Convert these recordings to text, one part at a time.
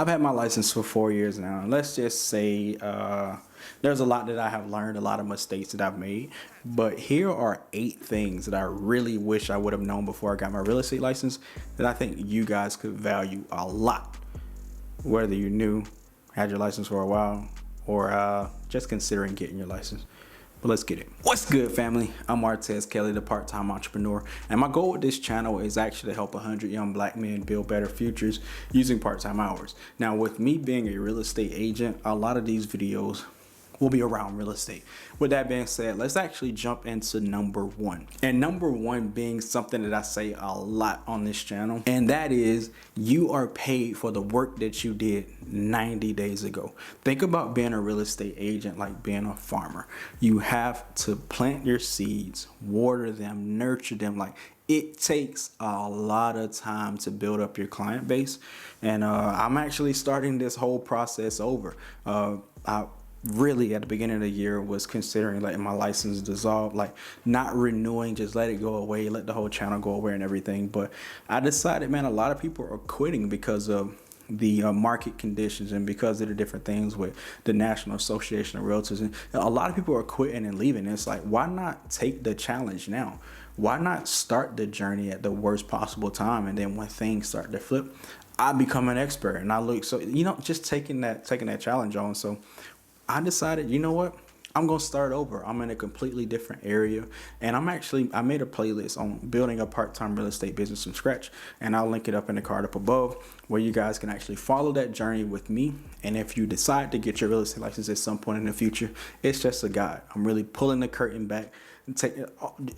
I've had my license for 4 years now. And let's just say there's a lot that I have learned, a lot of mistakes that I've made. But here are 8 things that I really wish I would have known before I got my real estate license that I think you guys could value a lot. Whether you're new, had your license for a while, or just considering getting your license. But let's get it. What's good, family? I'm Martez Kelly, the part-time entrepreneur, and my goal with this channel is actually to help 100 young black men build better futures using part-time hours. Now, with me being a real estate agent, a lot of these videos will be around real estate. With that being said, let's actually jump into number 1. And number 1 being something that I say a lot on this channel, and that is you are paid for the work that you did 90 days ago. Think about being a real estate agent like being a farmer. You have to plant your seeds, water them, nurture them. Like, it takes a lot of time to build up your client base. And I'm actually starting this whole process over. I really at the beginning of the year was considering letting my license dissolve, like not renewing, just let it go away, let the whole channel go away and everything. But I decided, man, a lot of people are quitting because of the market conditions and because of the different things with the National Association of Realtors, and a lot of people are quitting and leaving. It's like, why not take the challenge now? Why not start the journey at the worst possible time, and then when things start to flip, I become an expert and I look, so just taking that challenge on. So I decided, you know what? I'm going to start over. I'm in a completely different area. And I made a playlist on building a part-time real estate business from scratch. And I'll link it up in the card up above where you guys can actually follow that journey with me. And if you decide to get your real estate license at some point in the future, it's just a guide. I'm really pulling the curtain back and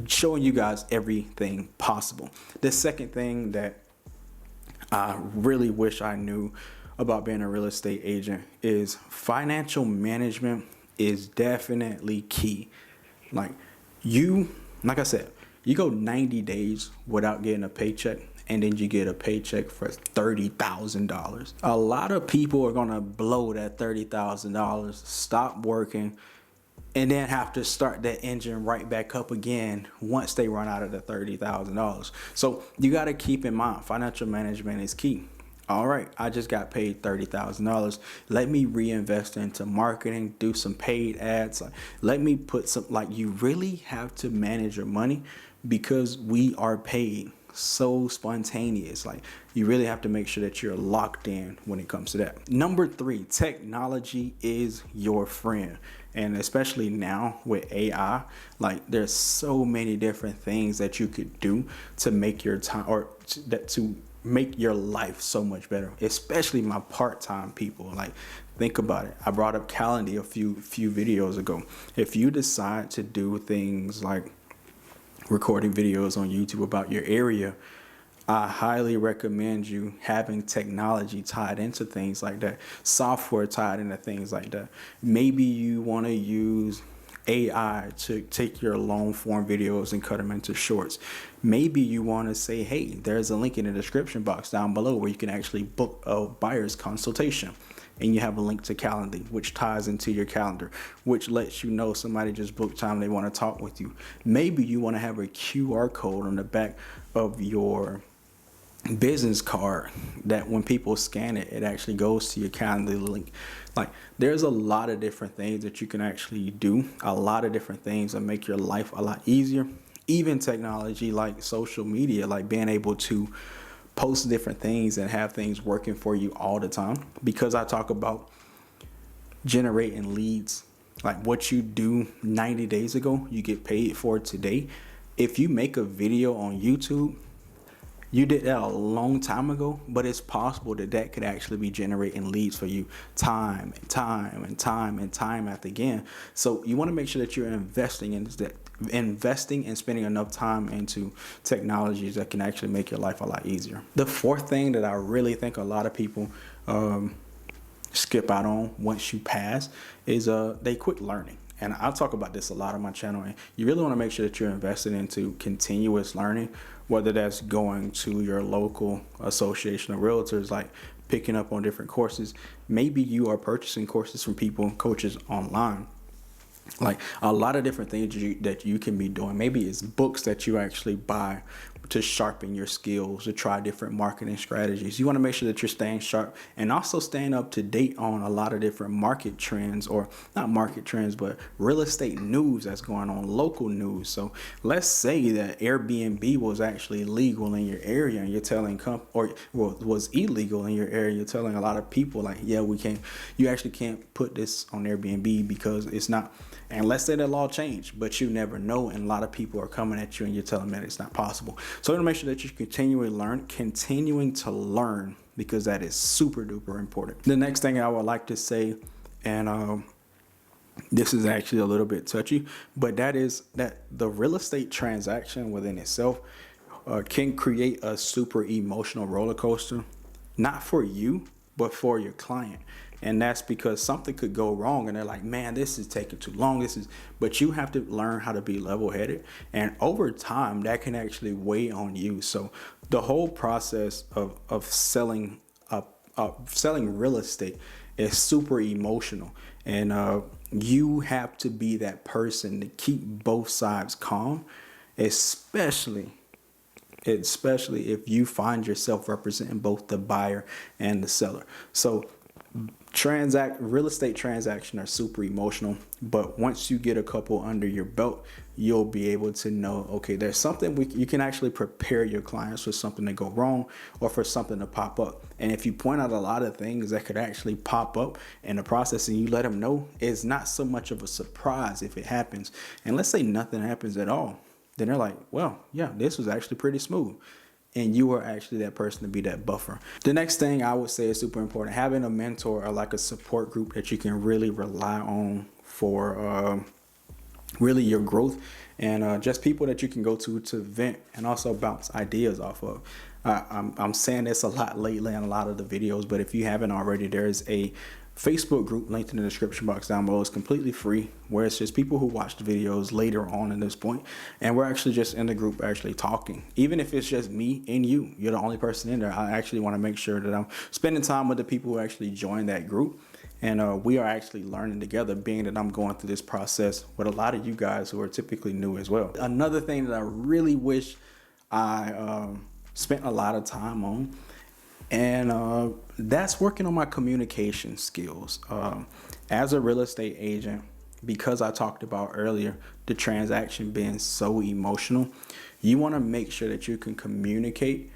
showing you guys everything possible. The second thing that I really wish I knew about being a real estate agent is financial management is definitely key. Like I said, you go 90 days without getting a paycheck, and then you get a paycheck for $30,000. A lot of people are gonna blow that $30,000, stop working, and then have to start that engine right back up again once they run out of the $30,000. So you gotta keep in mind, financial management is key. All right, I just got paid $30,000. Let me reinvest into marketing, do some paid ads. Let me put some, you really have to manage your money because we are paid so spontaneous. Like, you really have to make sure that you're locked in when it comes to that. Number 3, technology is your friend. And especially now with AI, there's so many different things that you could do to make your time to make your life so much better, especially my part-time people. Think about it. I brought up Calendly a few videos ago. If you decide to do things like recording videos on YouTube about your area, I highly recommend you having technology tied into things like that, software tied into things like that. Maybe you want to use AI to take your long form videos and cut them into shorts. Maybe you want to say, hey, there's a link in the description box down below where you can actually book a buyer's consultation. And you have a link to Calendly, which ties into your calendar, which lets you know somebody just booked time, they want to talk with you. Maybe you want to have a QR code on the back of your business card that when people scan it, it actually goes to your Calendly link. There's a lot of different things that you can actually do, a lot of different things that make your life a lot easier. Even technology like social media, like being able to post different things and have things working for you all the time. Because I talk about generating leads, like what you do 90 days ago, you get paid for today. If you make a video on YouTube, you did that a long time ago, but it's possible that could actually be generating leads for you time and time after again. So you want to make sure that you're investing and spending enough time into technologies that can actually make your life a lot easier. The fourth thing that I really think a lot of people skip out on once you pass is they quit learning. And I'll talk about this a lot on my channel. And you really want to make sure that you're invested into continuous learning, whether that's going to your local association of realtors, like picking up on different courses. Maybe you are purchasing courses from coaches online. Like a lot of different things that you can be doing. Maybe it's books that you actually buy to sharpen your skills, to try different marketing strategies. You want to make sure that you're staying sharp and also staying up to date on a lot of different market trends, or not market trends, but real estate news that's going on, local news. So let's say that Airbnb was actually legal in your area and you're telling was illegal in your area. You're telling a lot of people like, yeah, you actually can't put this on Airbnb because it's not. And let's say the law changed, but you never know. And a lot of people are coming at you and you're telling them that it's not possible. So you want to make sure that you're continuing to learn, because that is super duper important. The next thing I would like to say, and this is actually a little bit touchy, but that is that the real estate transaction within itself can create a super emotional roller coaster, not for you, but for your client. And that's because something could go wrong and they're like, man, this is taking too long. But you have to learn how to be level headed. And over time, that can actually weigh on you. So the whole process of selling real estate is super emotional. And you have to be that person to keep both sides calm, especially if you find yourself representing both the buyer and the seller. So real estate transactions are super emotional, but once you get a couple under your belt, you'll be able to know, okay, there's something you can actually prepare your clients for something to go wrong or for something to pop up. And if you point out a lot of things that could actually pop up in the process and you let them know, it's not so much of a surprise if it happens. And let's say nothing happens at all, then they're like, well, yeah, this was actually pretty smooth. And you are actually that person to be that buffer. The next thing I would say is super important: having a mentor or like a support group that you can really rely on for really your growth, and just people that you can go to vent and also bounce ideas off of. I'm saying this a lot lately in a lot of the videos, but if you haven't already, there's a Facebook group linked in the description box down below. It's completely free, where it's just people who watch the videos later on in this point, and we're actually just in the group actually talking. Even if it's just me and you're the only person in there. I actually want to make sure that I'm spending time with the people who actually join that group, and we are actually learning together, being that I'm going through this process with a lot of you guys who are typically new as well. Another thing that I really wish I spent a lot of time on, and that's working on my communication skills. As a real estate agent, because I talked about earlier the transaction being so emotional, you want to make sure that you can communicate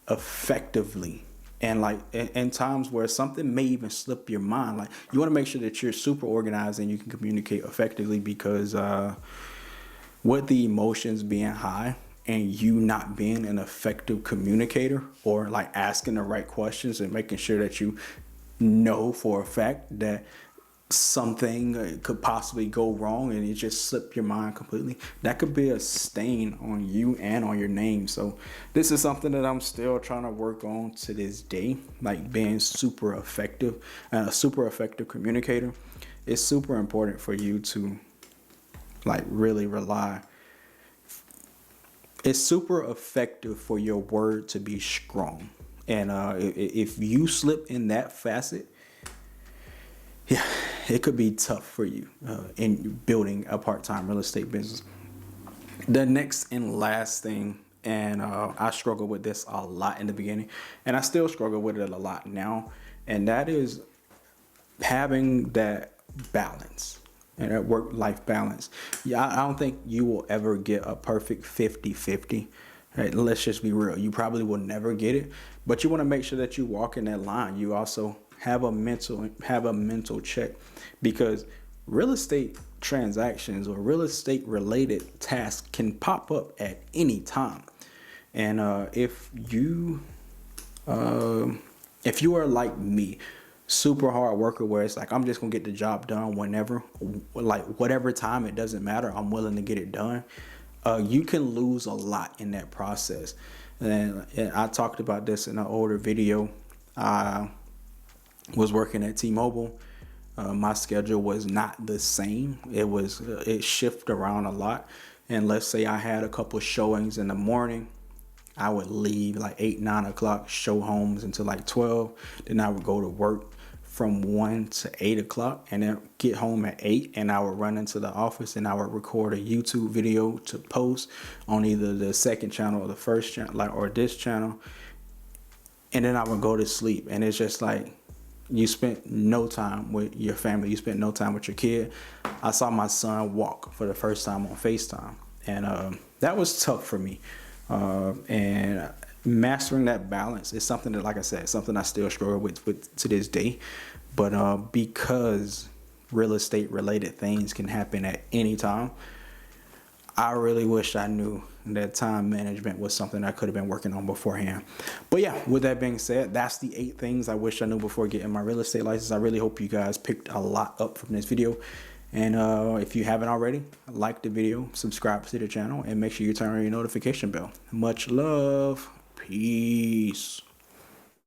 effectively. And like in times where something may even slip your mind, like you want to make sure that you're super organized and you can communicate effectively, because with the emotions being high and you not being an effective communicator, or like asking the right questions and making sure that you know for a fact that something could possibly go wrong and it just slipped your mind completely, that could be a stain on you and on your name. So this is something that I'm still trying to work on to this day, like being super effective, a super effective communicator. It's super important for you to like really rely. It's super effective for your word to be strong. And if you slip in that facet, yeah, it could be tough for you in building a part-time real estate business. The next and last thing, and I struggled with this a lot in the beginning, and I still struggle with it a lot now, and that is having that balance and that work-life balance. Yeah, I don't think you will ever get a perfect 50-50. Right? Let's just be real. You probably will never get it, but you want to make sure that you walk in that line. You also have a mental check, because real estate transactions or real estate related tasks can pop up at any time. And if you are like me, super hard worker, where it's like I'm just gonna get the job done whenever, like whatever time, it doesn't matter, I'm willing to get it done, you can lose a lot in that process. And I talked about this in an older video. I was working at T-Mobile. My schedule was not the same. It shifted around a lot. And let's say I had a couple showings in the morning, I would leave like 8-9 o'clock, show homes until like 12. Then I would go to work from 1 to 8 o'clock and then get home at 8, and I would run into the office and I would record a YouTube video to post on either the second channel or the first channel, like, or this channel, and then I would go to sleep. And it's just like, you spent no time with your family, you spent no time with your kid. I saw my son walk for the first time on FaceTime, and that was tough for me. And mastering that balance is something that, like I said, something I still struggle with to this day. But because real estate related things can happen at any time, I really wish I knew that time management was something I could have been working on beforehand. But yeah, with that being said, that's the 8 things I wish I knew before getting my real estate license. I really hope you guys picked a lot up from this video. And if you haven't already, like the video, subscribe to the channel, and make sure you turn on your notification bell. Much love. Peace.